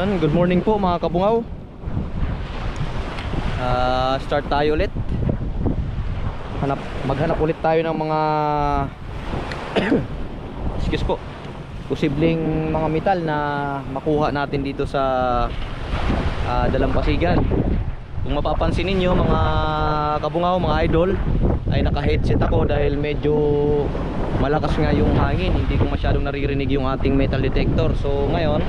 Ayan, good morning po mga kabungaw. Start tayo ulit. Maghanap ulit tayo ng mga excuse po, posibleng mga metal na makuha natin dito sa Dalampasigan. Kung mapapansin ninyo mga kabungaw, mga idol, ay naka-headset ako dahil medyo malakas nga yung hangin. Hindi ko masyadong naririnig yung ating metal detector. So ngayon